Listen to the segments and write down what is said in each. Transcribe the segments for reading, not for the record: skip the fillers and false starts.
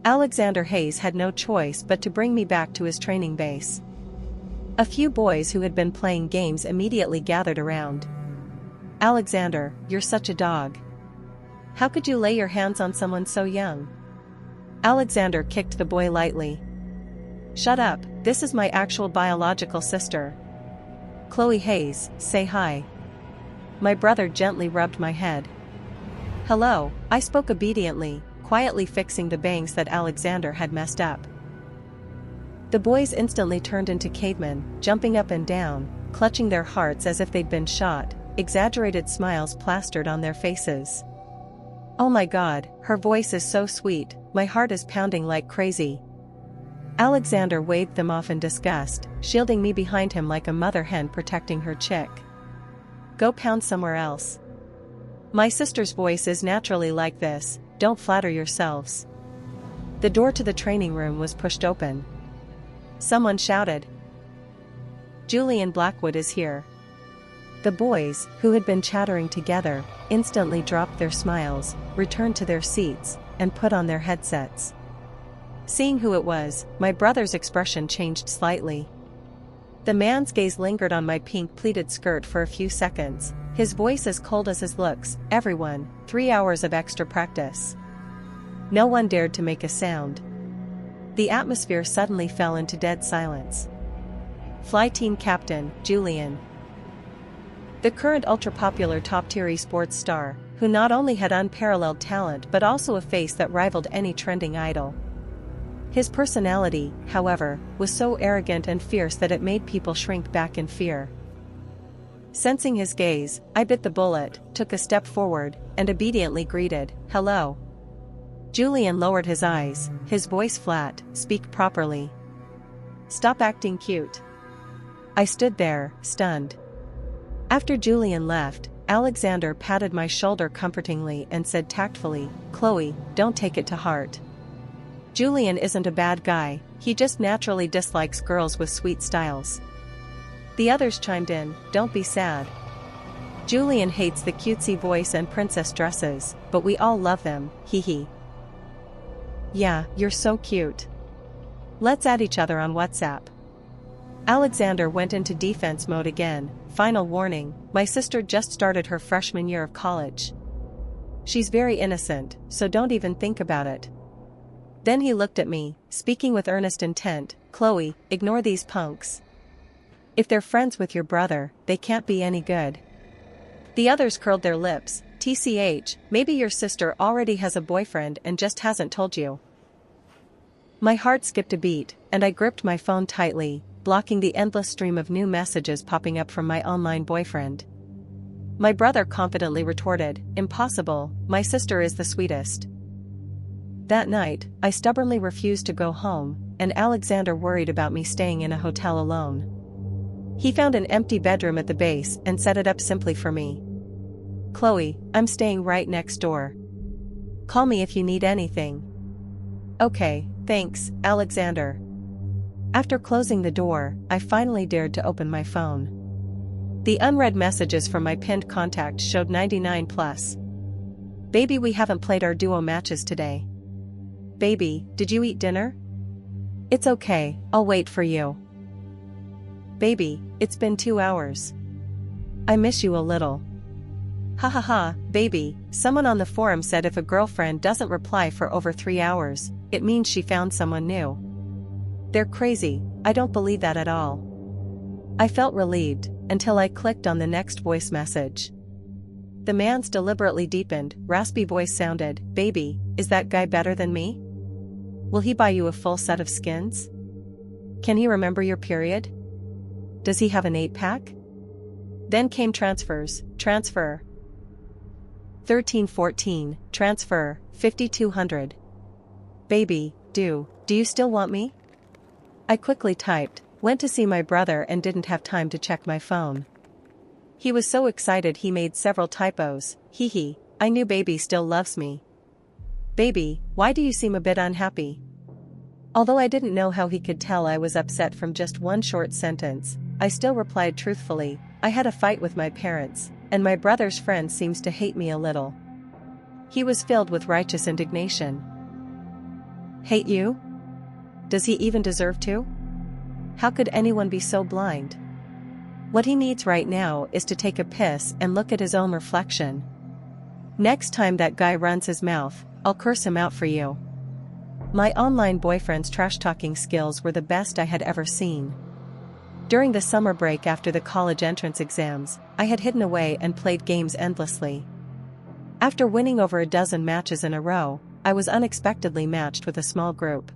Alexander Hayes had no choice but to bring me back to his training base. A few boys who had been playing games immediately gathered around. "Alexander, you're such a dog. How could you lay your hands on someone so young?" Alexander kicked the boy lightly. "Shut up, this is my actual biological sister. Chloe Hayes, say hi." My brother gently rubbed my head. "Hello," I spoke obediently, quietly fixing the bangs that Alexander had messed up. The boys instantly turned into cavemen, jumping up and down, clutching their hearts as if they'd been shot, exaggerated smiles plastered on their faces. "Oh my God, her voice is so sweet, my heart is pounding like crazy." Alexander waved them off in disgust, shielding me behind him like a mother hen protecting her chick. "Go pound somewhere else. My sister's voice is naturally like this, don't flatter yourselves." The door to the training room was pushed open. Someone shouted, "Julian Blackwood is here." The boys, who had been chattering together, instantly dropped their smiles, returned to their seats, and put on their headsets. Seeing who it was, my brother's expression changed slightly. The man's gaze lingered on my pink pleated skirt for a few seconds, his voice as cold as his looks. "Everyone, 3 hours of extra practice." No one dared to make a sound. The atmosphere suddenly fell into dead silence. Fly team captain, Julian. The current ultra-popular top-tier esports star, who not only had unparalleled talent but also a face that rivaled any trending idol. His personality, however, was so arrogant and fierce that it made people shrink back in fear. Sensing his gaze, I bit the bullet, took a step forward, and obediently greeted, "Hello." Julian lowered his eyes, his voice flat, "Speak properly. Stop acting cute." I stood there, stunned. After Julian left, Alexander patted my shoulder comfortingly and said tactfully, "Chloe, don't take it to heart. Julian isn't a bad guy, he just naturally dislikes girls with sweet styles." The others chimed in, "Don't be sad. Julian hates the cutesy voice and princess dresses, but we all love them, hee hee." "Yeah, you're so cute. Let's add each other on WhatsApp." Alexander went into defense mode again. "Final warning, my sister just started her freshman year of college. She's very innocent, so don't even think about it." Then he looked at me, speaking with earnest intent, "Chloe, ignore these punks. If they're friends with your brother, they can't be any good." The others curled their lips. "TCH, maybe your sister already has a boyfriend and just hasn't told you." My heart skipped a beat, and I gripped my phone tightly, blocking the endless stream of new messages popping up from my online boyfriend. My brother confidently retorted, "Impossible, my sister is the sweetest." That night, I stubbornly refused to go home, and Alexander worried about me staying in a hotel alone. He found an empty bedroom at the base and set it up simply for me. "Chloe, I'm staying right next door. Call me if you need anything." "Okay, thanks, Alexander." After closing the door, I finally dared to open my phone. The unread messages from my pinned contact showed 99 plus. "Baby, we haven't played our duo matches today." "Baby, did you eat dinner?" "It's okay, I'll wait for you." "Baby, it's been 2 hours. I miss you a little." "Ha ha ha, baby, someone on the forum said if a girlfriend doesn't reply for over 3 hours, it means she found someone new." They're crazy, I don't believe that at all. I felt relieved, until I clicked on the next voice message. The man's deliberately deepened, raspy voice sounded, "Baby, is that guy better than me? Will he buy you a full set of skins? Can he remember your period? Does he have an 8-pack? Then came transfers, transfer. 1314, transfer, 5200. "Baby, do you still want me?" I quickly typed, went to see my brother and didn't have time to check my phone. He was so excited he made several typos. Hee hee, I knew baby still loves me. "Baby, why do you seem a bit unhappy?" Although I didn't know how he could tell I was upset from just one short sentence, I still replied truthfully, "I had a fight with my parents, and my brother's friend seems to hate me a little." He was filled with righteous indignation. Hate you? Does he even deserve to? How could anyone be so blind? What he needs right now is to take a piss and look at his own reflection. Next time that guy runs his mouth, I'll curse him out for you. My online boyfriend's trash-talking skills were the best I had ever seen. During the summer break after the college entrance exams, I had hidden away and played games endlessly. After winning over a dozen matches in a row, I was unexpectedly matched with a small group.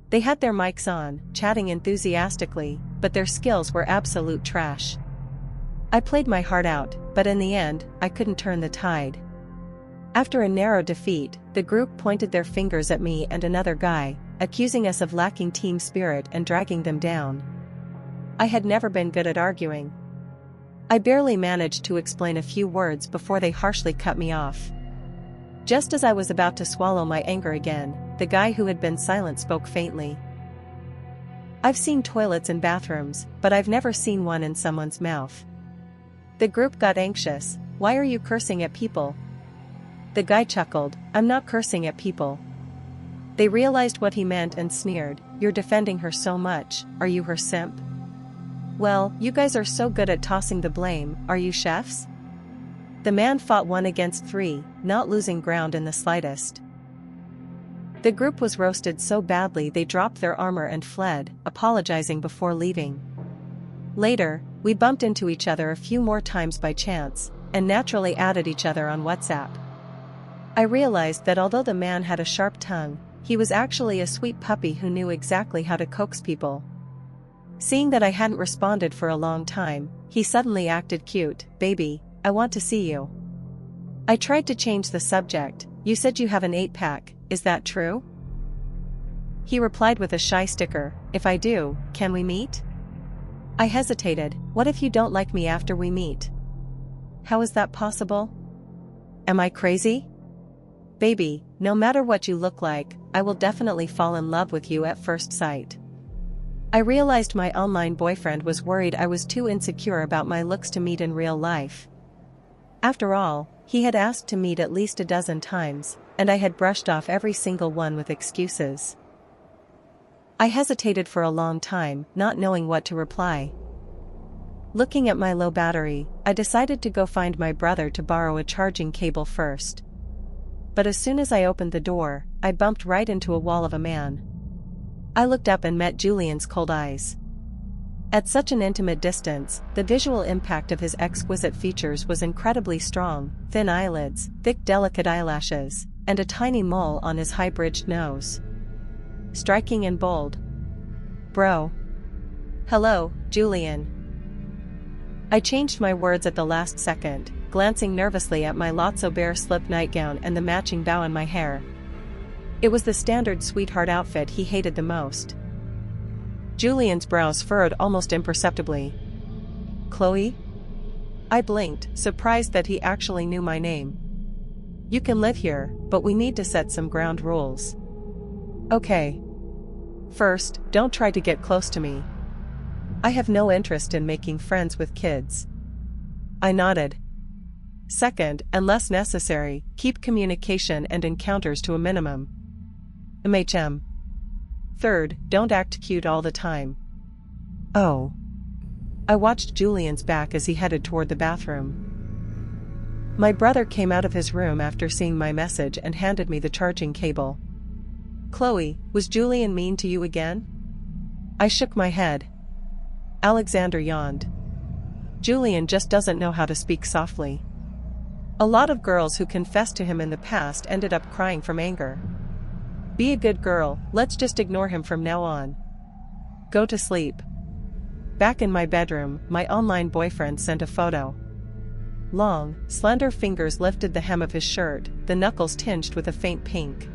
They had their mics on, chatting enthusiastically, but their skills were absolute trash. I played my heart out, but in the end, I couldn't turn the tide. After a narrow defeat, the group pointed their fingers at me and another guy, accusing us of lacking team spirit and dragging them down. I had never been good at arguing. I barely managed to explain a few words before they harshly cut me off. Just as I was about to swallow my anger again, the guy who had been silent spoke faintly. I've seen toilets in bathrooms, but I've never seen one in someone's mouth. The group got anxious. Why are you cursing at people? The guy chuckled, I'm not cursing at people. They realized what he meant and sneered, you're defending her so much, are you her simp? Well, you guys are so good at tossing the blame, are you chefs? The man fought 1 against 3, not losing ground in the slightest. The group was roasted so badly they dropped their armor and fled, apologizing before leaving. Later, we bumped into each other a few more times by chance, and naturally added each other on WhatsApp. I realized that although the man had a sharp tongue, he was actually a sweet puppy who knew exactly how to coax people. Seeing that I hadn't responded for a long time, he suddenly acted cute. Baby, I want to see you. I tried to change the subject. You said you have an 8-pack, is that true? He replied with a shy sticker, if I do, can we meet? I hesitated. What if you don't like me after we meet? How is that possible? Am I crazy? Baby, no matter what you look like, I will definitely fall in love with you at first sight. I realized my online boyfriend was worried I was too insecure about my looks to meet in real life. After all, he had asked to meet at least a dozen times, and I had brushed off every single one with excuses. I hesitated for a long time, not knowing what to reply. Looking at my low battery, I decided to go find my brother to borrow a charging cable first. But as soon as I opened the door, I bumped right into a wall of a man. I looked up and met Julian's cold eyes. At such an intimate distance, the visual impact of his exquisite features was incredibly strong: thin eyelids, thick delicate eyelashes, and a tiny mole on his high-bridged nose. Striking and bold. Bro. Hello, Julian. I changed my words at the last second, glancing nervously at my Lotso Bear slip nightgown and the matching bow in my hair. It was the standard sweetheart outfit he hated the most. Julian's brows furrowed almost imperceptibly. Chloe? I blinked, surprised that he actually knew my name. You can live here, but we need to set some ground rules. Okay. First, don't try to get close to me. I have no interest in making friends with kids. I nodded. Second, unless necessary, keep communication and encounters to a minimum. MHM. Third, don't act cute all the time. Oh. I watched Julian's back as he headed toward the bathroom. My brother came out of his room after seeing my message and handed me the charging cable. Chloe, was Julian mean to you again? I shook my head. Alexander yawned. Julian just doesn't know how to speak softly. A lot of girls who confessed to him in the past ended up crying from anger. Be a good girl, let's just ignore him from now on. Go to sleep. Back in my bedroom, my online boyfriend sent a photo. Long, slender fingers lifted the hem of his shirt, the knuckles tinged with a faint pink.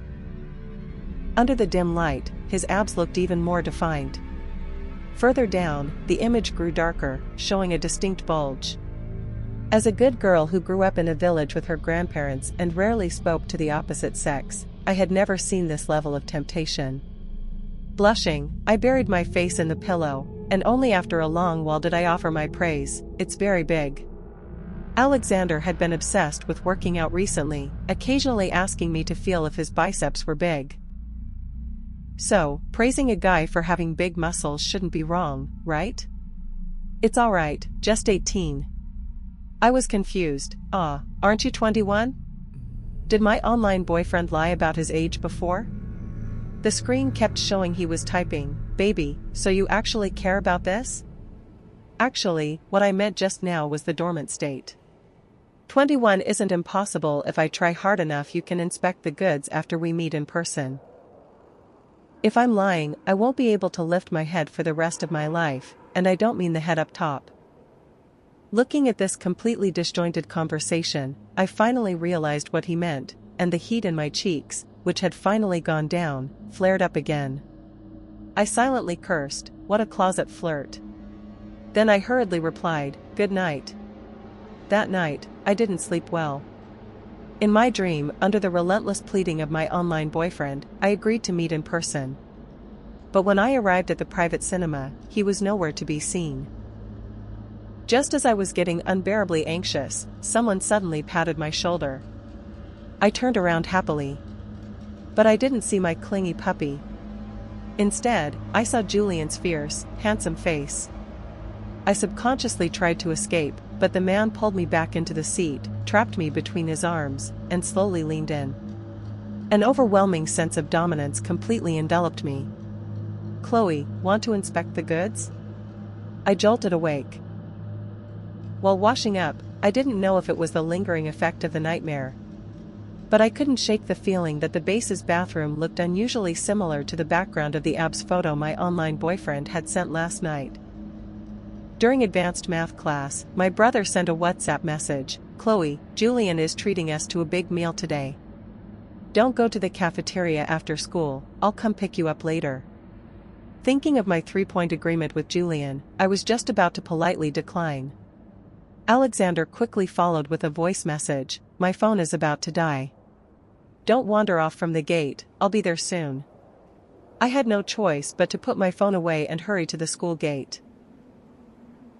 Under the dim light, his abs looked even more defined. Further down, the image grew darker, showing a distinct bulge. As a good girl who grew up in a village with her grandparents and rarely spoke to the opposite sex, I had never seen this level of temptation. Blushing, I buried my face in the pillow, and only after a long while did I offer my praise. It's very big. Alexander had been obsessed with working out recently, occasionally asking me to feel if his biceps were big. So, praising a guy for having big muscles shouldn't be wrong, right? It's alright, just 18. I was confused. Aren't you 21? Did my online boyfriend lie about his age before? The screen kept showing he was typing, "Baby, so you actually care about this?" Actually, what I meant just now was the dormant state. 21 isn't impossible if I try hard enough. You can inspect the goods after we meet in person. If I'm lying, I won't be able to lift my head for the rest of my life, and I don't mean the head up top. Looking at this completely disjointed conversation, I finally realized what he meant, and the heat in my cheeks, which had finally gone down, flared up again. I silently cursed, "What a closet flirt." Then I hurriedly replied, "Good night." That night, I didn't sleep well. In my dream, under the relentless pleading of my online boyfriend, I agreed to meet in person. But when I arrived at the private cinema, he was nowhere to be seen. Just as I was getting unbearably anxious, someone suddenly patted my shoulder. I turned around happily. But I didn't see my clingy puppy. Instead, I saw Julian's fierce, handsome face. I subconsciously tried to escape, but the man pulled me back into the seat, trapped me between his arms, and slowly leaned in. An overwhelming sense of dominance completely enveloped me. "Chloe, want to inspect the goods?" I jolted awake. While washing up, I didn't know if it was the lingering effect of the nightmare. But I couldn't shake the feeling that the base's bathroom looked unusually similar to the background of the abs photo my online boyfriend had sent last night. During advanced math class, my brother sent a WhatsApp message, "Chloe, Julian is treating us to a big meal today. Don't go to the cafeteria after school, I'll come pick you up later." Thinking of my 3-point agreement with Julian, I was just about to politely decline. Alexander quickly followed with a voice message, "My phone is about to die. Don't wander off from the gate, I'll be there soon." I had no choice but to put my phone away and hurry to the school gate.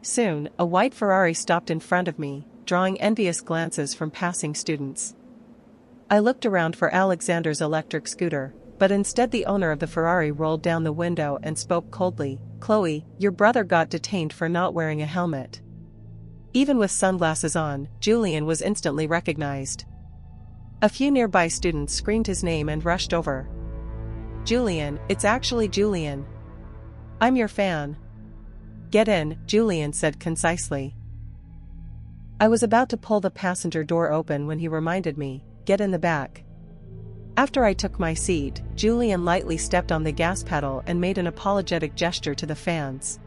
Soon, a white Ferrari stopped in front of me, drawing envious glances from passing students. I looked around for Alexander's electric scooter, but instead the owner of the Ferrari rolled down the window and spoke coldly, "Chloe, your brother got detained for not wearing a helmet." Even with sunglasses on, Julian was instantly recognized. A few nearby students screamed his name and rushed over. "Julian, it's actually Julian. I'm your fan." "Get in," Julian said concisely. I was about to pull the passenger door open when he reminded me, "Get in the back." After I took my seat, Julian lightly stepped on the gas pedal and made an apologetic gesture to the fans.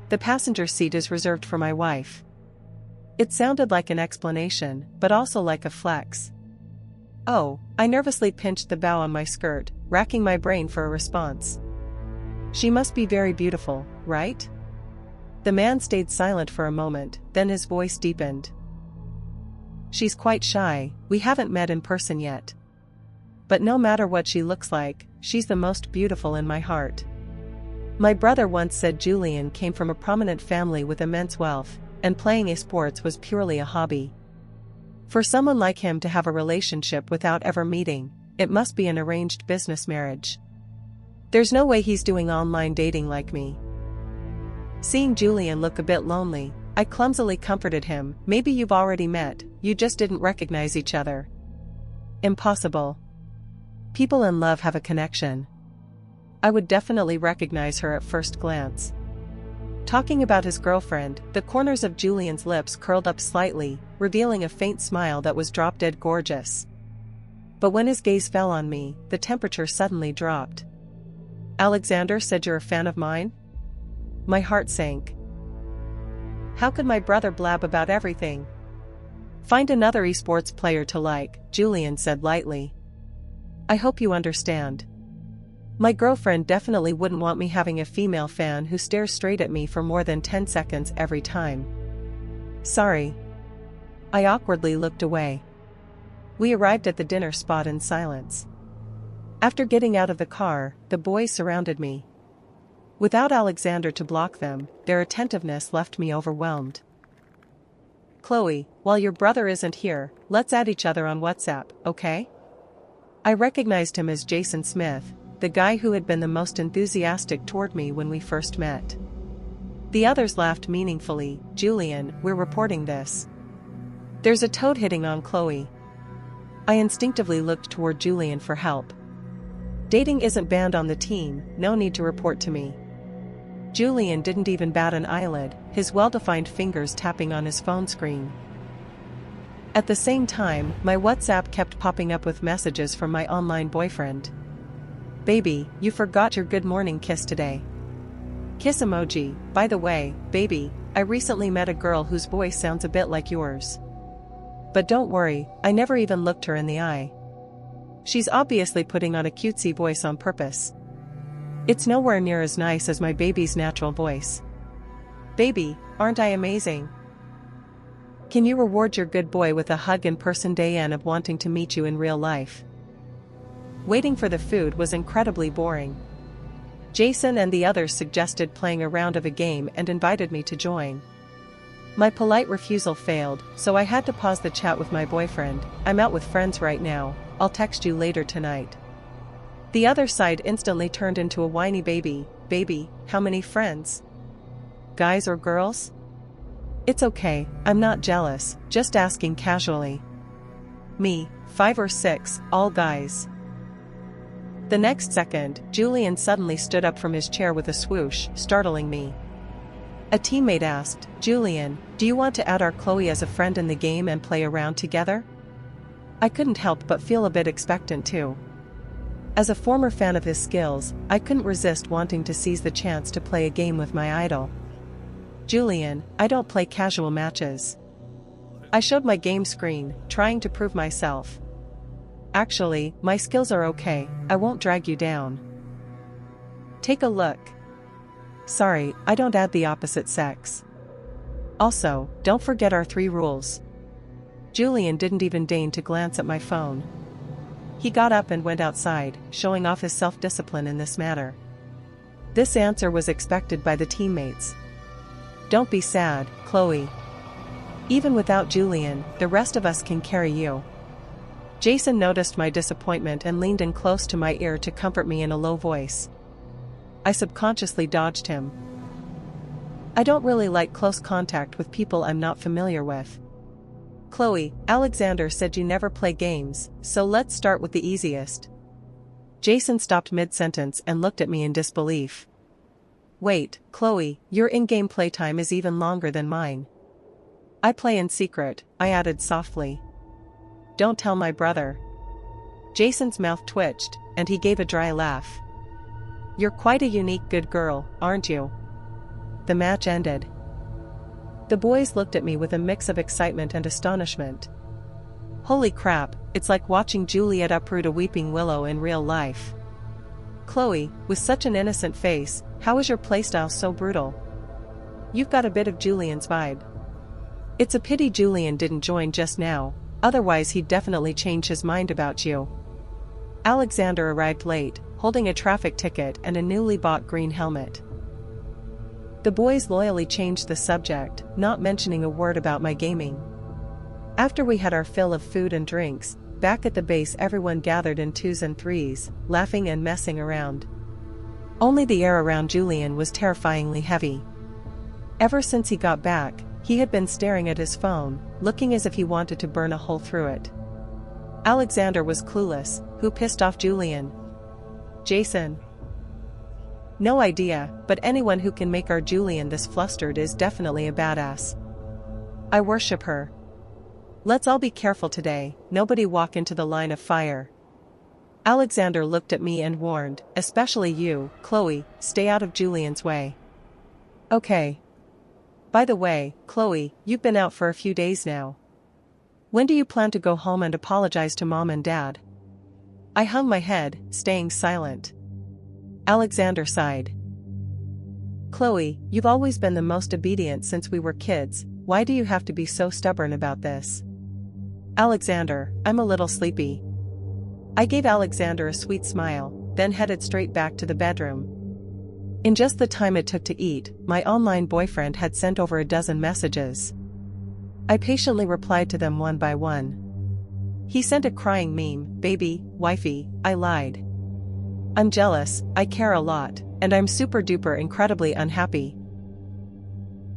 "The passenger seat is reserved for my wife." It sounded like an explanation, but also like a flex. "Oh," I nervously pinched the bow on my skirt, racking my brain for a response. "She must be very beautiful, right?" The man stayed silent for a moment, then his voice deepened. "She's quite shy, we haven't met in person yet. But no matter what she looks like, she's the most beautiful in my heart." My brother once said Julian came from a prominent family with immense wealth, and playing sports was purely a hobby. For someone like him to have a relationship without ever meeting, it must be an arranged business marriage. There's no way he's doing online dating like me. Seeing Julian look a bit lonely, I clumsily comforted him, "Maybe you've already met, you just didn't recognize each other." Impossible. People in love have a connection. I would definitely recognize her at first glance. Talking about his girlfriend, the corners of Julian's lips curled up slightly, revealing a faint smile that was drop-dead gorgeous. But when his gaze fell on me, the temperature suddenly dropped. "Alexander said you're a fan of mine?" My heart sank. How could my brother blab about everything? "Find another esports player to like," Julian said lightly. "I hope you understand. My girlfriend definitely wouldn't want me having a female fan who stares straight at me for more than 10 seconds every time." "Sorry." I awkwardly looked away. We arrived at the dinner spot in silence. After getting out of the car, the boys surrounded me. Without Alexander to block them, their attentiveness left me overwhelmed. "Chloe, while your brother isn't here, let's add each other on WhatsApp, okay?" I recognized him as Jason Smith, the guy who had been the most enthusiastic toward me when we first met. The others laughed meaningfully. Julian, we're reporting this. There's a toad hitting on Chloe. I instinctively looked toward Julian for help. Dating isn't banned on the team, no need to report to me. Julian didn't even bat an eyelid, his well-defined fingers tapping on his phone screen. At the same time, my WhatsApp kept popping up with messages from my online boyfriend. Baby, you forgot your good morning kiss today. Kiss emoji. By the way, baby, I recently met a girl whose voice sounds a bit like yours. But don't worry, I never even looked her in the eye. She's obviously putting on a cutesy voice on purpose. It's nowhere near as nice as my baby's natural voice. Baby, aren't I amazing? Can you reward your good boy with a hug in person day end of wanting to meet you in real life? Waiting for the food was incredibly boring. Jason and the others suggested playing a round of a game and invited me to join. My polite refusal failed, so I had to pause the chat with my boyfriend. I'm out with friends right now, I'll text you later tonight. The other side instantly turned into a whiny baby. Baby, how many friends? Guys or girls? It's okay, I'm not jealous, just asking casually. Me, 5 or 6, all guys. The next second, Julian suddenly stood up from his chair with a swoosh, startling me. A teammate asked, Julian, do you want to add our Chloe as a friend in the game and play around together? I couldn't help but feel a bit expectant too. As a former fan of his skills, I couldn't resist wanting to seize the chance to play a game with my idol. Julian, I don't play casual matches. I showed my game screen, trying to prove myself. Actually, my skills are okay, I won't drag you down. Take a look. Sorry, I don't add the opposite sex. Also, don't forget our 3 rules. Julian didn't even deign to glance at my phone. He got up and went outside, showing off his self-discipline in this matter. This answer was expected by the teammates. Don't be sad, Chloe. Even without Julian, the rest of us can carry you. Jason noticed my disappointment and leaned in close to my ear to comfort me in a low voice. I subconsciously dodged him. I don't really like close contact with people I'm not familiar with. Chloe, Alexander said you never play games, so let's start with the easiest. Jason stopped mid-sentence and looked at me in disbelief. Wait, Chloe, your in-game playtime is even longer than mine. I play in secret, I added softly. Don't tell my brother. Jason's mouth twitched, and he gave a dry laugh. You're quite a unique good girl, aren't you? The match ended. The boys looked at me with a mix of excitement and astonishment. Holy crap, it's like watching Juliet uproot a weeping willow in real life. Chloe, with such an innocent face, how is your playstyle so brutal? You've got a bit of Julian's vibe. It's a pity Julian didn't join just now, otherwise he'd definitely change his mind about you. Alexander arrived late, holding a traffic ticket and a newly bought green helmet. The boys loyally changed the subject, not mentioning a word about my gaming. After we had our fill of food and drinks, back at the base everyone gathered in 2s and 3s, laughing and messing around. Only the air around Julian was terrifyingly heavy. Ever since he got back, he had been staring at his phone, looking as if he wanted to burn a hole through it. Alexander was clueless. Who pissed off Julian? Jason? No idea, but anyone who can make our Julian this flustered is definitely a badass. I worship her. Let's all be careful today, nobody walk into the line of fire. Alexander looked at me and warned, especially you, Chloe, stay out of Julian's way. Okay. By the way, Chloe, you've been out for a few days now. When do you plan to go home and apologize to Mom and Dad? I hung my head, staying silent. Alexander sighed. Chloe, you've always been the most obedient since we were kids, why do you have to be so stubborn about this? Alexander, I'm a little sleepy. I gave Alexander a sweet smile, then headed straight back to the bedroom. In just the time it took to eat, my online boyfriend had sent over a dozen messages. I patiently replied to them one by one. He sent a crying meme, baby, wifey, I lied. I'm jealous, I care a lot, and I'm super duper incredibly unhappy.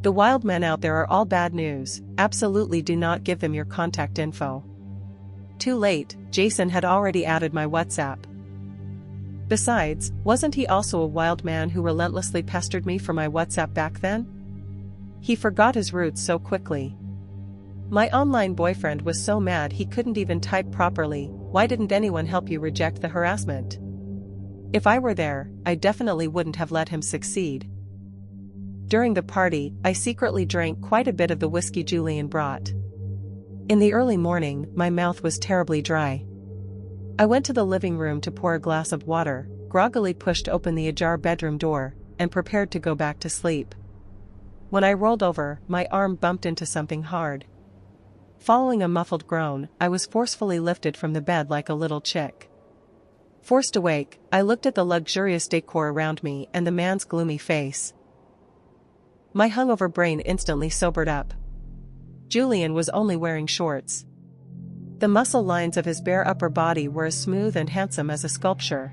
The wild men out there are all bad news, absolutely do not give them your contact info. Too late, Jason had already added my WhatsApp. Besides, wasn't he also a wild man who relentlessly pestered me for my WhatsApp back then? He forgot his roots so quickly. My online boyfriend was so mad he couldn't even type properly. Why didn't anyone help you reject the harassment? If I were there, I definitely wouldn't have let him succeed. During the party, I secretly drank quite a bit of the whiskey Julian brought. In the early morning, my mouth was terribly dry. I went to the living room to pour a glass of water, groggily pushed open the ajar bedroom door, and prepared to go back to sleep. When I rolled over, my arm bumped into something hard. Following a muffled groan, I was forcefully lifted from the bed like a little chick. Forced awake, I looked at the luxurious decor around me and the man's gloomy face. My hungover brain instantly sobered up. Julian was only wearing shorts. The muscle lines of his bare upper body were as smooth and handsome as a sculpture.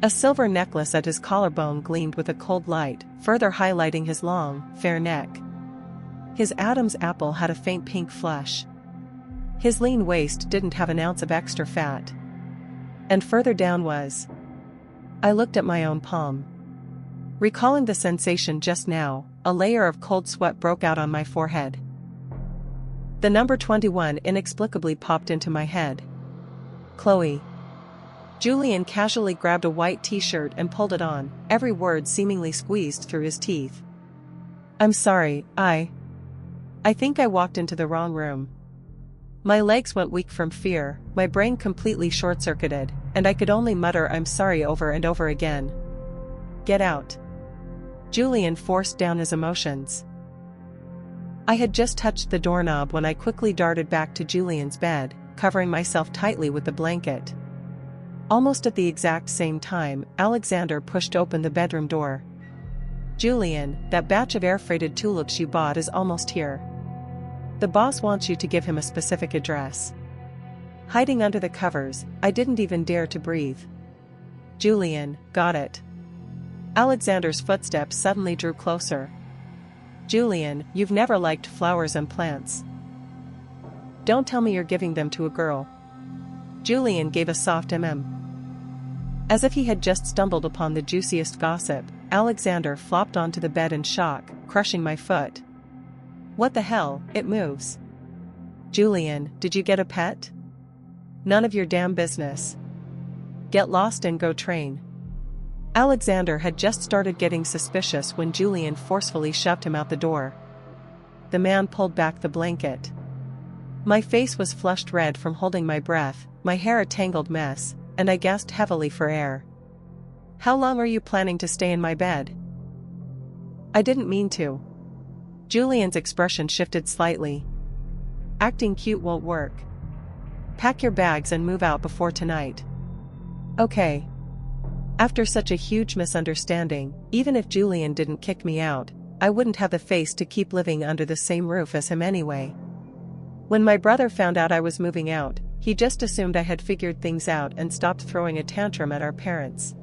A silver necklace at his collarbone gleamed with a cold light, further highlighting his long, fair neck. His Adam's apple had a faint pink flush. His lean waist didn't have an ounce of extra fat. And further down was... I looked at my own palm. Recalling the sensation just now, a layer of cold sweat broke out on my forehead. The number 21 inexplicably popped into my head. Chloe. Julian casually grabbed a white t-shirt and pulled it on, every word seemingly squeezed through his teeth. I'm sorry, I think I walked into the wrong room. My legs went weak from fear, my brain completely short-circuited, and I could only mutter I'm sorry over and over again. Get out. Julian forced down his emotions. I had just touched the doorknob when I quickly darted back to Julian's bed, covering myself tightly with the blanket. Almost at the exact same time, Alexander pushed open the bedroom door. Julian, that batch of air-freighted tulips you bought is almost here. The boss wants you to give him a specific address. Hiding under the covers, I didn't even dare to breathe. Julian, got it. Alexander's footsteps suddenly drew closer. Julian, you've never liked flowers and plants. Don't tell me you're giving them to a girl. Julian gave a soft As if he had just stumbled upon the juiciest gossip, Alexander flopped onto the bed in shock, crushing my foot. What the hell, it moves. Julian, did you get a pet? None of your damn business. Get lost and go train. Alexander had just started getting suspicious when Julian forcefully shoved him out the door. The man pulled back the blanket. My face was flushed red from holding my breath, my hair a tangled mess, and I gasped heavily for air. How long are you planning to stay in my bed? I didn't mean to. Julian's expression shifted slightly. Acting cute won't work. Pack your bags and move out before tonight. Okay. After such a huge misunderstanding, even if Julian didn't kick me out, I wouldn't have the face to keep living under the same roof as him anyway. When my brother found out I was moving out, he just assumed I had figured things out and stopped throwing a tantrum at our parents.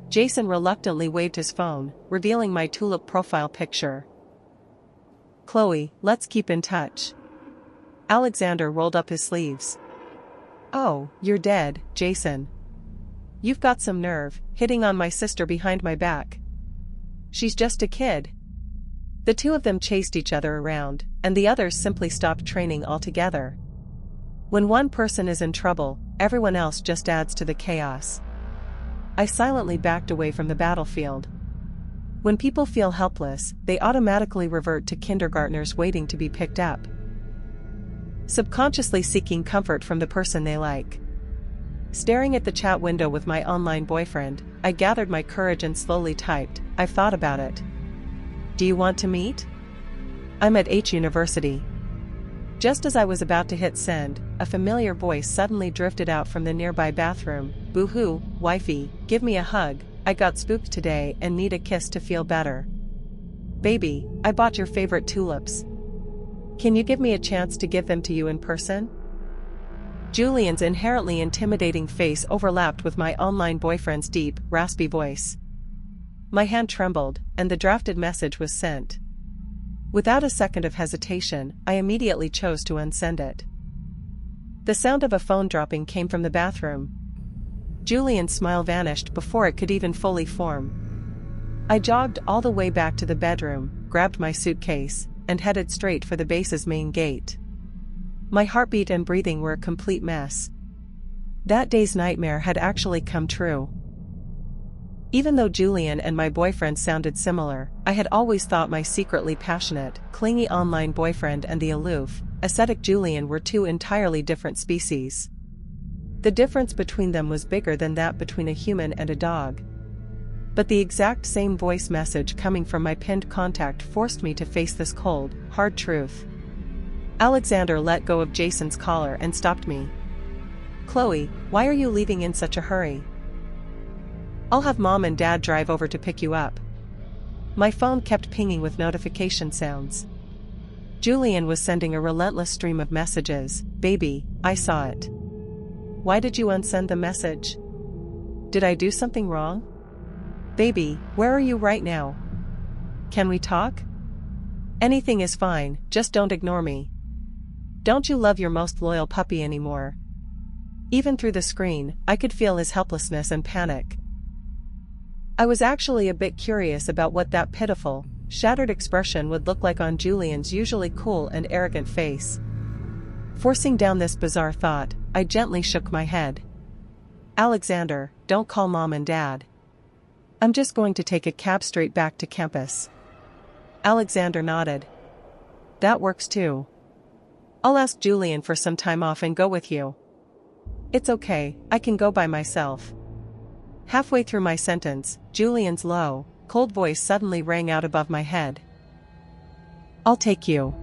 Jason reluctantly waved his phone, revealing my tulip profile picture. Chloe, let's keep in touch. Alexander rolled up his sleeves. Oh, you're dead, Jason. You've got some nerve, hitting on my sister behind my back. She's just a kid. The two of them chased each other around, and the others simply stopped training altogether. When one person is in trouble, everyone else just adds to the chaos. I silently backed away from the battlefield. When people feel helpless, they automatically revert to kindergartners waiting to be picked up, subconsciously seeking comfort from the person they like. Staring at the chat window with my online boyfriend, I gathered my courage and slowly typed, I've thought about it. Do you want to meet? I'm at H University. Just as I was about to hit send, a familiar voice suddenly drifted out from the nearby bathroom. Boo-hoo, wifey, give me a hug, I got spooked today and need a kiss to feel better. Baby, I bought your favorite tulips. Can you give me a chance to give them to you in person? Julian's inherently intimidating face overlapped with my online boyfriend's deep, raspy voice. My hand trembled, and the drafted message was sent. Without a second of hesitation, I immediately chose to unsend it. The sound of a phone dropping came from the bathroom. Julian's smile vanished before it could even fully form. I jogged all the way back to the bedroom, grabbed my suitcase, and headed straight for the base's main gate. My heartbeat and breathing were a complete mess. That day's nightmare had actually come true. Even though Julian and my boyfriend sounded similar, I had always thought my secretly passionate, clingy online boyfriend and the aloof, ascetic Julian were two entirely different species. The difference between them was bigger than that between a human and a dog. But the exact same voice message coming from my pinned contact forced me to face this cold, hard truth. Alexander let go of Jason's collar and stopped me. "Chloe, why are you leaving in such a hurry? I'll have Mom and Dad drive over to pick you up." My phone kept pinging with notification sounds. Julian was sending a relentless stream of messages. "Baby, I saw it. Why did you unsend the message? Did I do something wrong? Baby, where are you right now? Can we talk? Anything is fine, just don't ignore me. Don't you love your most loyal puppy anymore?" Even through the screen, I could feel his helplessness and panic. I was actually a bit curious about what that pitiful, shattered expression would look like on Julian's usually cool and arrogant face. Forcing down this bizarre thought, I gently shook my head. "Alexander, don't call Mom and Dad. I'm just going to take a cab straight back to campus." Alexander nodded. "That works too. I'll ask Julian for some time off and go with you." "It's okay, I can go by myself." Halfway through my sentence, Julian's low, cold voice suddenly rang out above my head. "I'll take you."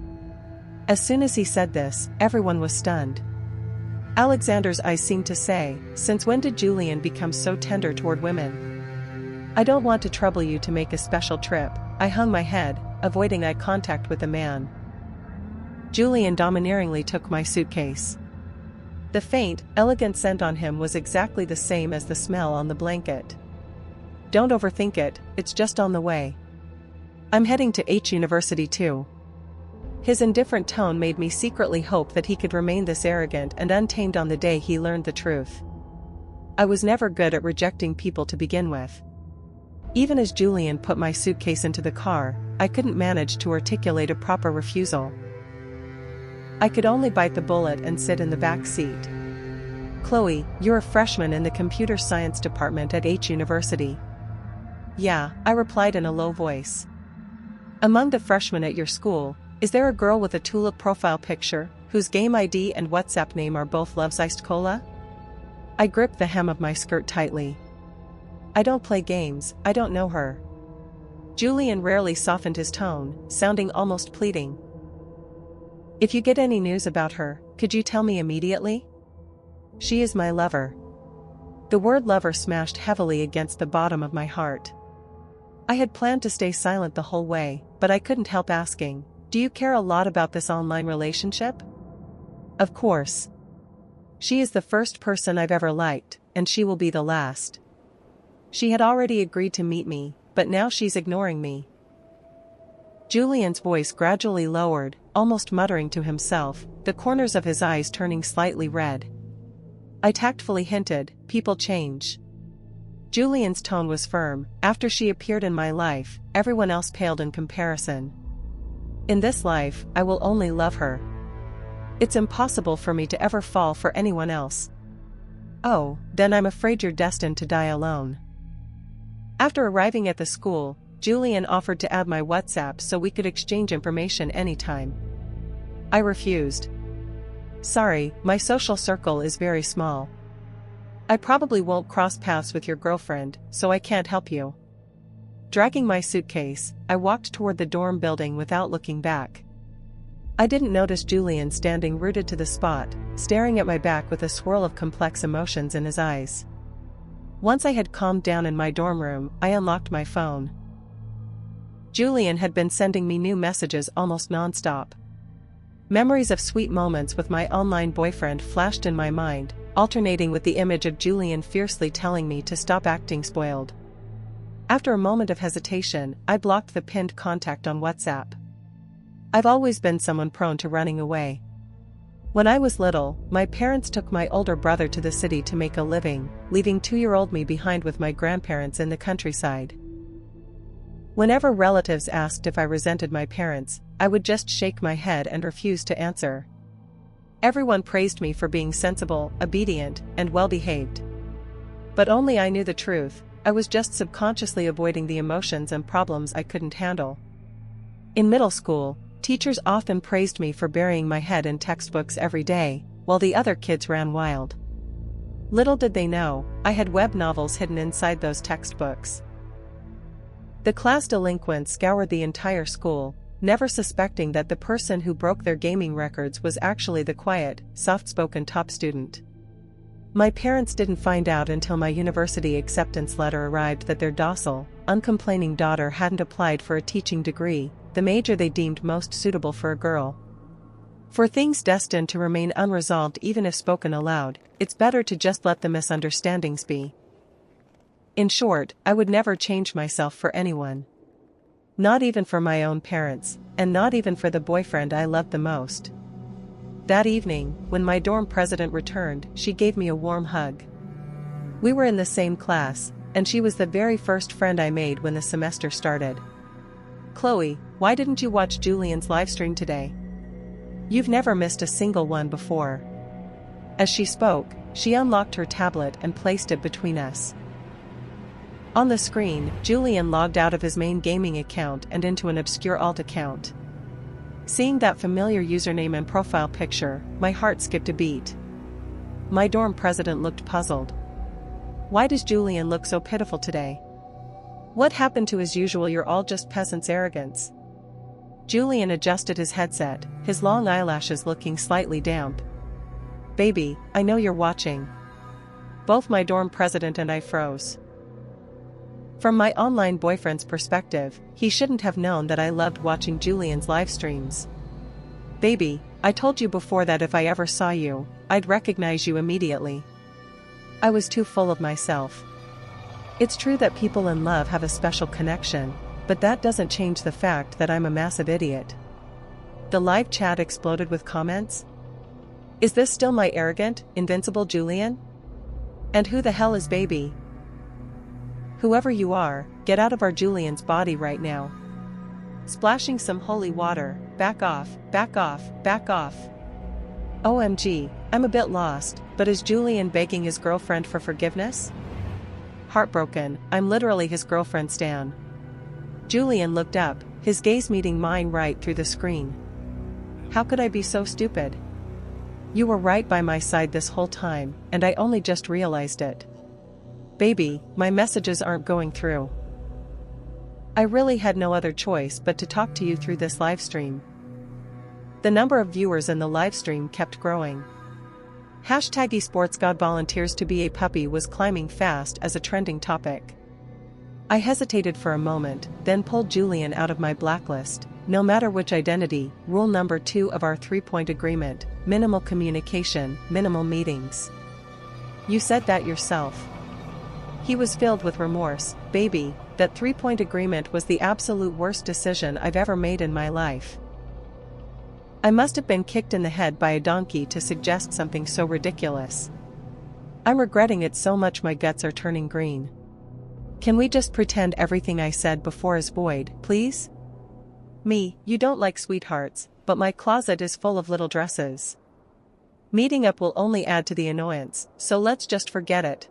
As soon as he said this, everyone was stunned. Alexander's eyes seemed to say, "Since when did Julian become so tender toward women?" "I don't want to trouble you to make a special trip," I hung my head, avoiding eye contact with the man. Julian domineeringly took my suitcase. The faint, elegant scent on him was exactly the same as the smell on the blanket. "Don't overthink it, it's just on the way. I'm heading to H University too." His indifferent tone made me secretly hope that he could remain this arrogant and untamed on the day he learned the truth. I was never good at rejecting people to begin with. Even as Julian put my suitcase into the car, I couldn't manage to articulate a proper refusal. I could only bite the bullet and sit in the back seat. "Chloe, you're a freshman in the computer science department at H University." "Yeah," I replied in a low voice. "Among the freshmen at your school, is there a girl with a tulip profile picture, whose game ID and WhatsApp name are both Love's Iced Cola?" I gripped the hem of my skirt tightly. "I don't play games, I don't know her." Julian rarely softened his tone, sounding almost pleading. "If you get any news about her, could you tell me immediately? She is my lover." The word lover smashed heavily against the bottom of my heart. I had planned to stay silent the whole way, but I couldn't help asking, "Do you care a lot about this online relationship?" "Of course. She is the first person I've ever liked, and she will be the last." She had already agreed to meet me, but now she's ignoring me. Julian's voice gradually lowered, almost muttering to himself, the corners of his eyes turning slightly red. I tactfully hinted, "People change." Julian's tone was firm. After she appeared in my life, everyone else paled in comparison. In this life, I will only love her. It's impossible for me to ever fall for anyone else. "Oh, then I'm afraid you're destined to die alone." After arriving at the school, Julian offered to add my WhatsApp so we could exchange information anytime. I refused. "Sorry, my social circle is very small. I probably won't cross paths with your girlfriend, so I can't help you." Dragging my suitcase, I walked toward the dorm building without looking back. I didn't notice Julian standing rooted to the spot, staring at my back with a swirl of complex emotions in his eyes. Once I had calmed down in my dorm room, I unlocked my phone. Julian had been sending me new messages almost non-stop. Memories of sweet moments with my online boyfriend flashed in my mind, alternating with the image of Julian fiercely telling me to stop acting spoiled. After a moment of hesitation, I blocked the pinned contact on WhatsApp. I've always been someone prone to running away. When I was little, my parents took my older brother to the city to make a living, leaving 2-year-old me behind with my grandparents in the countryside. Whenever relatives asked if I resented my parents, I would just shake my head and refuse to answer. Everyone praised me for being sensible, obedient, and well-behaved. But only I knew the truth. I was just subconsciously avoiding the emotions and problems I couldn't handle. In middle school, teachers often praised me for burying my head in textbooks every day, while the other kids ran wild. Little did they know, I had web novels hidden inside those textbooks. The class delinquents scoured the entire school, never suspecting that the person who broke their gaming records was actually the quiet, soft-spoken top student. My parents didn't find out until my university acceptance letter arrived that their docile, uncomplaining daughter hadn't applied for a teaching degree, the major they deemed most suitable for a girl. For things destined to remain unresolved even if spoken aloud, it's better to just let the misunderstandings be. In short, I would never change myself for anyone. Not even for my own parents, and not even for the boyfriend I loved the most. That evening, when my dorm president returned, she gave me a warm hug. We were in the same class, and she was the very first friend I made when the semester started. "Chloe, why didn't you watch Julian's livestream today? You've never missed a single one before." As she spoke, she unlocked her tablet and placed it between us. On the screen, Julian logged out of his main gaming account and into an obscure alt account. Seeing that familiar username and profile picture, my heart skipped a beat. My dorm president looked puzzled. "Why does Julian look so pitiful today? What happened to his usual 'you're all just peasants' arrogance?" Julian adjusted his headset, his long eyelashes looking slightly damp. "Baby, I know you're watching." Both my dorm president and I froze. From my online boyfriend's perspective, he shouldn't have known that I loved watching Julian's live streams. "Baby, I told you before that if I ever saw you, I'd recognize you immediately." I was too full of myself. It's true that people in love have a special connection, but that doesn't change the fact that I'm a massive idiot. The live chat exploded with comments. "Is this still my arrogant, invincible Julian? And who the hell is baby? Whoever you are, get out of our Julian's body right now. Splashing some holy water, back off, back off, back off." OMG, I'm a bit lost, but is Julian begging his girlfriend for forgiveness? Heartbroken, I'm literally his girlfriend stan. Julian looked up, his gaze meeting mine right through the screen. How could I be so stupid? You were right by my side this whole time, and I only just realized it. Baby, my messages aren't going through. I really had no other choice but to talk to you through this livestream. The number of viewers in the livestream kept growing. #eSportsGod volunteers to be a puppy was climbing fast as a trending topic. I hesitated for a moment, then pulled Julian out of my blacklist. No matter which identity, rule number 2 of our 3-point agreement, minimal communication, minimal meetings. You said that yourself. He was filled with remorse. "Baby, that 3-point agreement was the absolute worst decision I've ever made in my life. I must have been kicked in the head by a donkey to suggest something so ridiculous. I'm regretting it so much my guts are turning green. Can we just pretend everything I said before is void, please? Me, you don't like sweethearts, but my closet is full of little dresses. Meeting up will only add to the annoyance, so let's just forget it."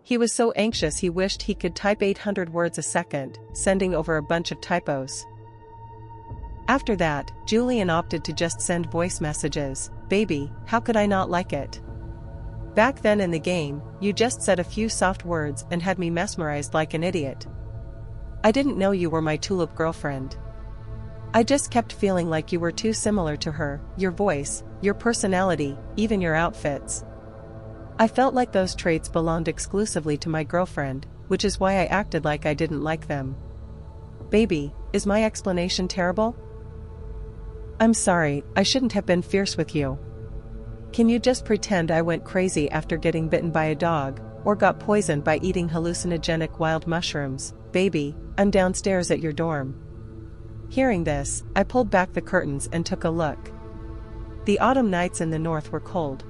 He was so anxious he wished he could type 800 words a second, sending over a bunch of typos. After that, Julian opted to just send voice messages. "Baby, how could I not like it? Back then in the game, you just said a few soft words and had me mesmerized like an idiot. I didn't know you were my tulip girlfriend. I just kept feeling like you were too similar to her, your voice, your personality, even your outfits. I felt like those traits belonged exclusively to my girlfriend, which is why I acted like I didn't like them. Baby, is my explanation terrible?" I'm sorry, I shouldn't have been fierce with you. Can you just pretend I went crazy after getting bitten by a dog, or got poisoned by eating hallucinogenic wild mushrooms? Baby, I'm downstairs at your dorm. Hearing this, I pulled back the curtains and took a look. The autumn nights in the north were cold.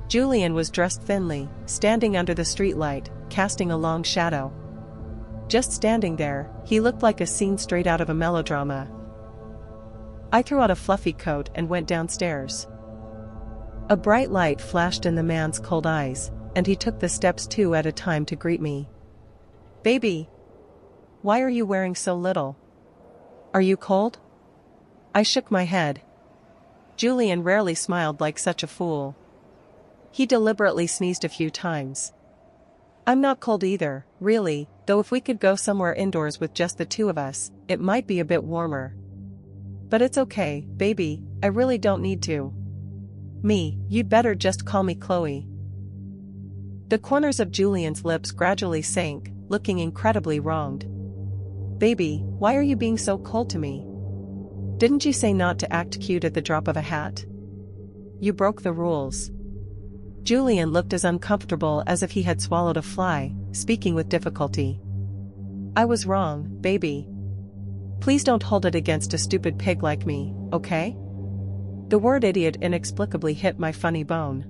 Julian was dressed thinly, standing under the streetlight, casting a long shadow. Just standing there, he looked like a scene straight out of a melodrama. I threw out a fluffy coat and went downstairs. A bright light flashed in the man's cold eyes, and he took the steps 2 at a time to greet me. Baby! Why are you wearing so little? Are you cold? I shook my head. Julian rarely smiled like such a fool. He deliberately sneezed a few times. I'm not cold either, really, though if we could go somewhere indoors with just the 2 of us, it might be a bit warmer. But it's okay, baby, I really don't need to. You'd better just call me Chloe. The corners of Julian's lips gradually sank, looking incredibly wronged. Baby, why are you being so cold to me? Didn't you say not to act cute at the drop of a hat? You broke the rules. Julian looked as uncomfortable as if he had swallowed a fly, speaking with difficulty. I was wrong, baby. Please don't hold it against a stupid pig like me, okay? The word idiot inexplicably hit my funny bone.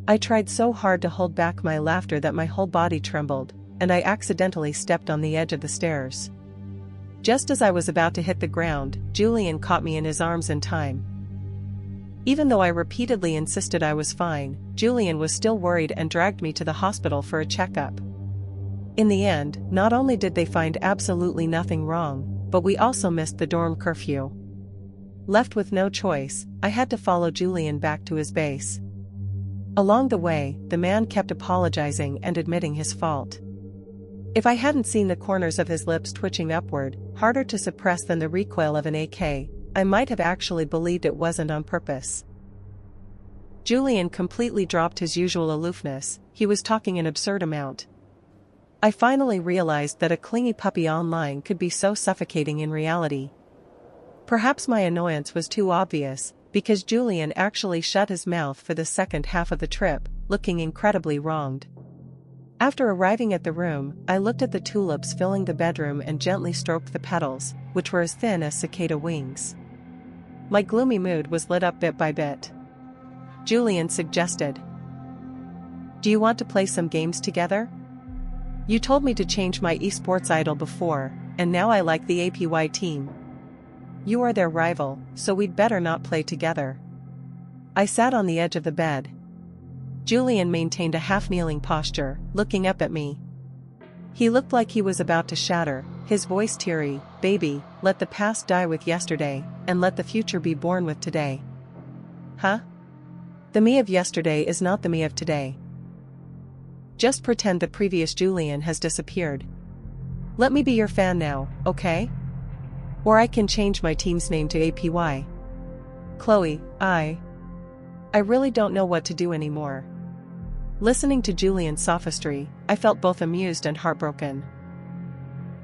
I tried so hard to hold back my laughter that my whole body trembled, and I accidentally stepped on the edge of the stairs. Just as I was about to hit the ground, Julian caught me in his arms in time. Even though I repeatedly insisted I was fine, Julian was still worried and dragged me to the hospital for a checkup. In the end, not only did they find absolutely nothing wrong, but we also missed the dorm curfew. Left with no choice, I had to follow Julian back to his base. Along the way, the man kept apologizing and admitting his fault. If I hadn't seen the corners of his lips twitching upward, harder to suppress than the recoil of an AK, I might have actually believed it wasn't on purpose. Julian completely dropped his usual aloofness, he was talking an absurd amount. I finally realized that a clingy puppy online could be so suffocating in reality. Perhaps my annoyance was too obvious, because Julian actually shut his mouth for the second half of the trip, looking incredibly wronged. After arriving at the room, I looked at the tulips filling the bedroom and gently stroked the petals, which were as thin as cicada wings. My gloomy mood was lit up bit by bit. Julian suggested, "Do you want to play some games together? You told me to change my esports idol before, and now I like the APY team. You are their rival, so we'd better not play together." I sat on the edge of the bed. Julian maintained a half-kneeling posture, looking up at me. He looked like he was about to shatter, his voice teary. "Baby, let the past die with yesterday, and let the future be born with today." Huh? The me of yesterday is not the me of today. Just pretend the previous Julian has disappeared. Let me be your fan now, okay? Or I can change my team's name to APY. Chloe, I really don't know what to do anymore. Listening to Julian's sophistry, I felt both amused and heartbroken.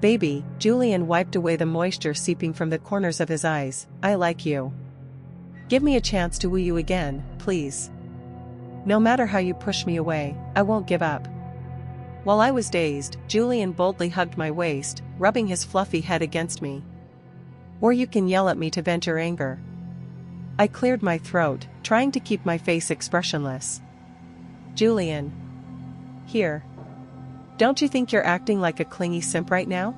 Baby, Julian wiped away the moisture seeping from the corners of his eyes, I like you. Give me a chance to woo you again, please. No matter how you push me away, I won't give up. While I was dazed, Julian boldly hugged my waist, rubbing his fluffy head against me. Or you can yell at me to vent your anger. I cleared my throat, trying to keep my face expressionless. Julian. Here. Don't you think you're acting like a clingy simp right now?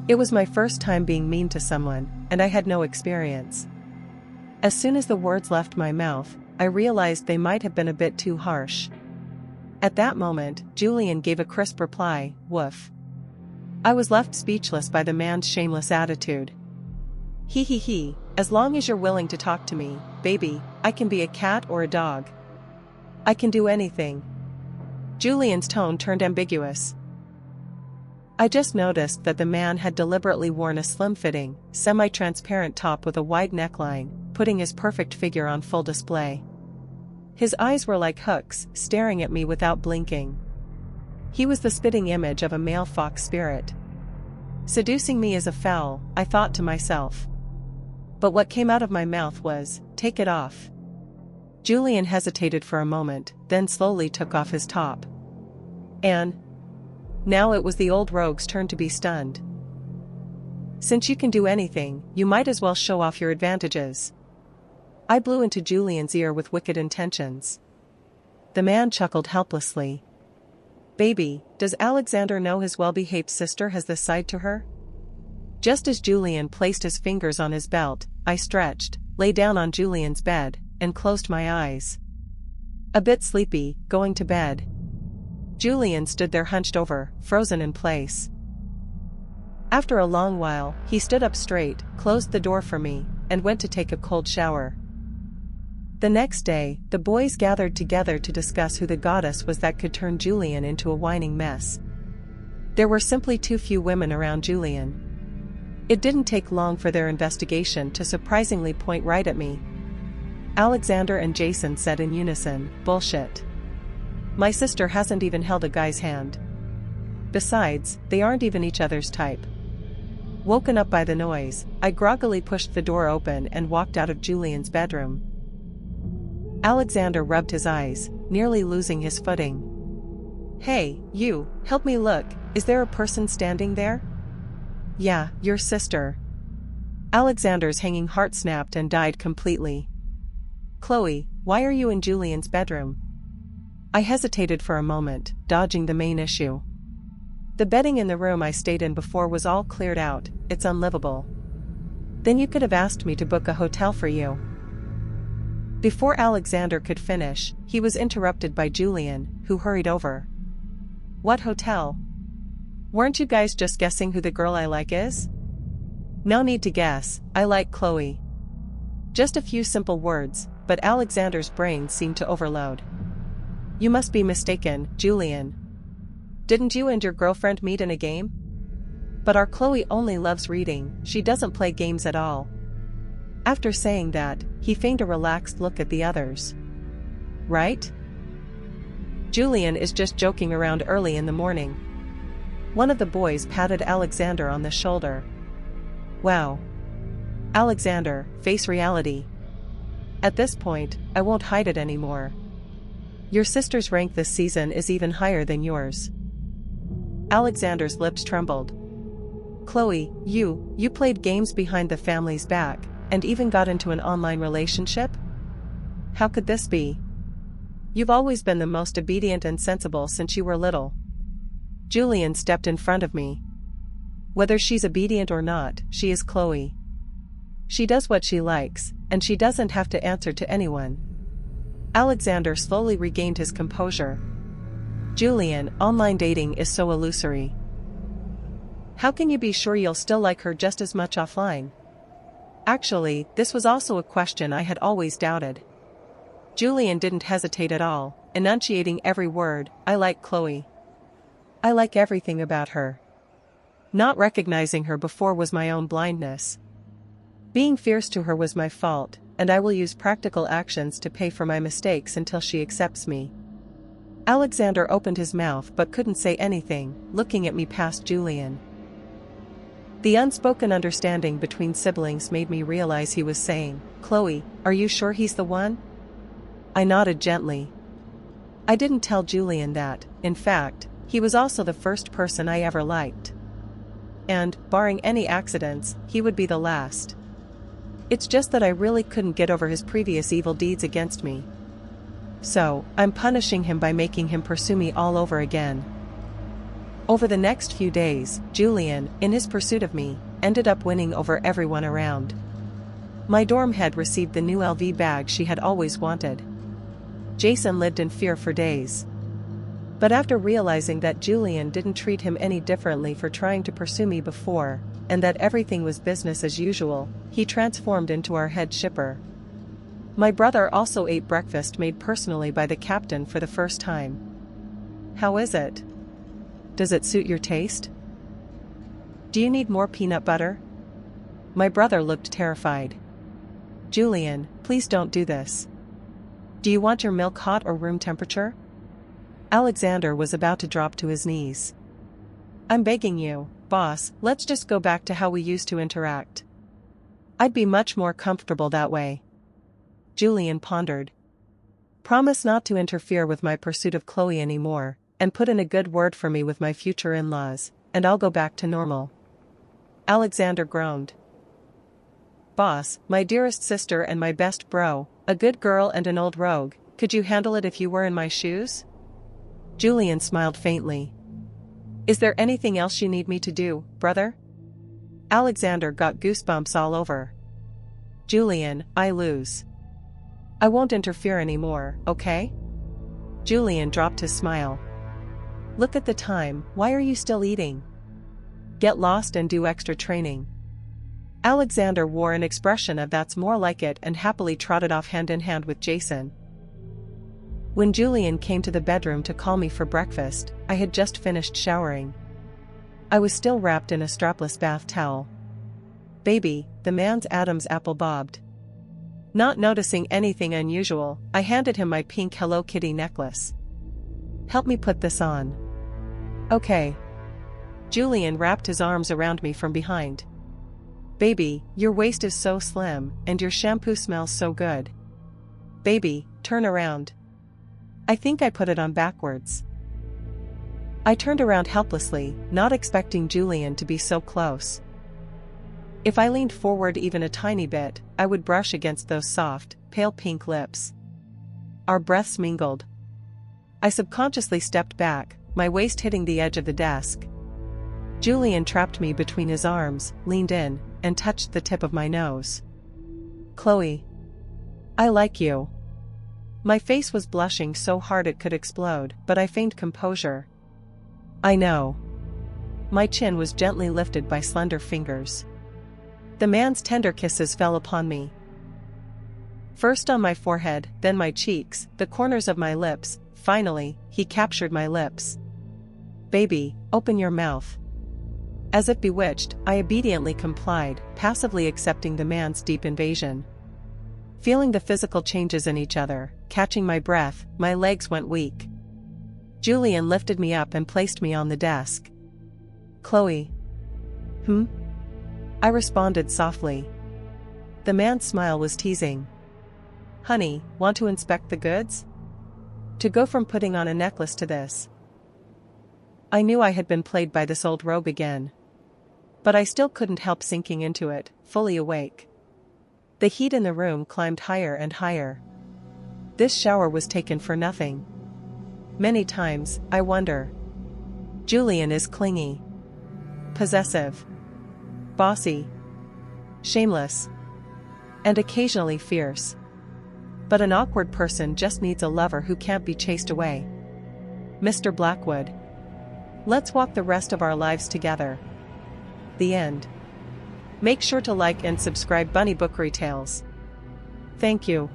It was my first time being mean to someone, and I had no experience. As soon as the words left my mouth, I realized they might have been a bit too harsh. At that moment, Julian gave a crisp reply, woof. I was left speechless by the man's shameless attitude. He, as long as you're willing to talk to me, baby, I can be a cat or a dog. I can do anything. Julian's tone turned ambiguous. I just noticed that the man had deliberately worn a slim-fitting, semi-transparent top with a wide neckline, putting his perfect figure on full display. His eyes were like hooks, staring at me without blinking. He was the spitting image of a male fox spirit. Seducing me is a foul, I thought to myself. But what came out of my mouth was, "Take it off." Julian hesitated for a moment, then slowly took off his top. And now it was the old rogue's turn to be stunned. "Since you can do anything, you might as well show off your advantages." I blew into Julian's ear with wicked intentions. The man chuckled helplessly. "Baby, does Alexander know his well-behaved sister has this side to her?" Just as Julian placed his fingers on his belt, I stretched, lay down on Julian's bed, and closed my eyes. A bit sleepy, going to bed. Julian stood there hunched over, frozen in place. After a long while, he stood up straight, closed the door for me, and went to take a cold shower. The next day, the boys gathered together to discuss who the goddess was that could turn Julian into a whining mess. There were simply too few women around Julian. It didn't take long for their investigation to surprisingly point right at me. Alexander and Jason said in unison, "Bullshit. My sister hasn't even held a guy's hand. Besides, they aren't even each other's type." Woken up by the noise, I groggily pushed the door open and walked out of Julian's bedroom. Alexander rubbed his eyes, nearly losing his footing. "Hey, you, help me look, is there a person standing there?" "Yeah, your sister." Alexander's hanging heart snapped and died completely. "Chloe, why are you in Julian's bedroom?" I hesitated for a moment, dodging the main issue. "The bedding in the room I stayed in before was all cleared out, it's unlivable." "Then you could have asked me to book a hotel for you." Before Alexander could finish, he was interrupted by Julian, who hurried over. "What hotel? Weren't you guys just guessing who the girl I like is?" "No need to guess, I like Chloe." Just a few simple words, but Alexander's brain seemed to overload. "You must be mistaken, Julian. Didn't you and your girlfriend meet in a game?" "But our Chloe only loves reading, she doesn't play games at all." After saying that, he feigned a relaxed look at the others. "Right? Julian is just joking around early in the morning." One of the boys patted Alexander on the shoulder. "Wow. Alexander, face reality. At this point, I won't hide it anymore. Your sister's rank this season is even higher than yours." Alexander's lips trembled. "Chloe, you played games behind the family's back, and even got into an online relationship? How could this be? You've always been the most obedient and sensible since you were little." Julian stepped in front of me. "Whether she's obedient or not, she is Chloe. She does what she likes, and she doesn't have to answer to anyone." Alexander slowly regained his composure. "Julian, online dating is so illusory. How can you be sure you'll still like her just as much offline?" Actually, this was also a question I had always doubted. Julian didn't hesitate at all, enunciating every word, "I like Chloe. I like everything about her. Not recognizing her before was my own blindness. Being fierce to her was my fault, and I will use practical actions to pay for my mistakes until she accepts me." Alexander opened his mouth but couldn't say anything, looking at me past Julian. The unspoken understanding between siblings made me realize he was saying, "Chloe, are you sure he's the one?" I nodded gently. I didn't tell Julian that, in fact, he was also the first person I ever liked. And, barring any accidents, he would be the last. It's just that I really couldn't get over his previous evil deeds against me. So, I'm punishing him by making him pursue me all over again. Over the next few days, Julian, in his pursuit of me, ended up winning over everyone around. My dorm head received the new LV bag she had always wanted. Jason lived in fear for days. But after realizing that Julian didn't treat him any differently for trying to pursue me before, and that everything was business as usual, he transformed into our head shipper. My brother also ate breakfast made personally by the captain for the first time. "How is it? Does it suit your taste? Do you need more peanut butter?" My brother looked terrified. "Julian, please don't do this. Do you want your milk hot or room temperature?" Alexander was about to drop to his knees. "I'm begging you, boss, let's just go back to how we used to interact." I'd be much more comfortable that way. Julian pondered. Promise not to interfere with my pursuit of Chloe anymore, and put in a good word for me with my future in-laws, and I'll go back to normal. Alexander groaned. Boss, my dearest sister and my best bro, a good girl and an old rogue, could you handle it if you were in my shoes? Julian smiled faintly. Is there anything else you need me to do, brother? Alexander got goosebumps all over. Julian, I lose. I won't interfere anymore, okay? Julian dropped his smile. Look at the time, why are you still eating? Get lost and do extra training. Alexander wore an expression of that's more like it and happily trotted off hand in hand with Jason. When Julian came to the bedroom to call me for breakfast, I had just finished showering. I was still wrapped in a strapless bath towel. Baby, the man's Adam's apple bobbed. Not noticing anything unusual, I handed him my pink Hello Kitty necklace. Help me put this on. Okay. Julian wrapped his arms around me from behind. Baby, your waist is so slim, and your shampoo smells so good. Baby, turn around. I think I put it on backwards. I turned around helplessly, not expecting Julian to be so close. If I leaned forward even a tiny bit, I would brush against those soft, pale pink lips. Our breaths mingled. I subconsciously stepped back, my waist hitting the edge of the desk. Julian trapped me between his arms, leaned in, and touched the tip of my nose. Chloe. I like you. My face was blushing so hard it could explode, but I feigned composure. I know. My chin was gently lifted by slender fingers. The man's tender kisses fell upon me. First on my forehead, then my cheeks, the corners of my lips. Finally, he captured my lips. Baby, open your mouth. As if bewitched, I obediently complied, passively accepting the man's deep invasion. Feeling the physical changes in each other, catching my breath, my legs went weak. Julian lifted me up and placed me on the desk. Chloe. I responded softly. The man's smile was teasing. Honey, want to inspect the goods? To go from putting on a necklace to this. I knew I had been played by this old rogue again. But I still couldn't help sinking into it, fully awake. The heat in the room climbed higher and higher. This shower was taken for nothing. Many times, I wonder. Julian is clingy, possessive, bossy, shameless, and occasionally fierce. But an awkward person just needs a lover who can't be chased away. Mr. Blackwood. Let's walk the rest of our lives together. The end. Make sure to like and subscribe Bunny Bookery Tales. Thank you.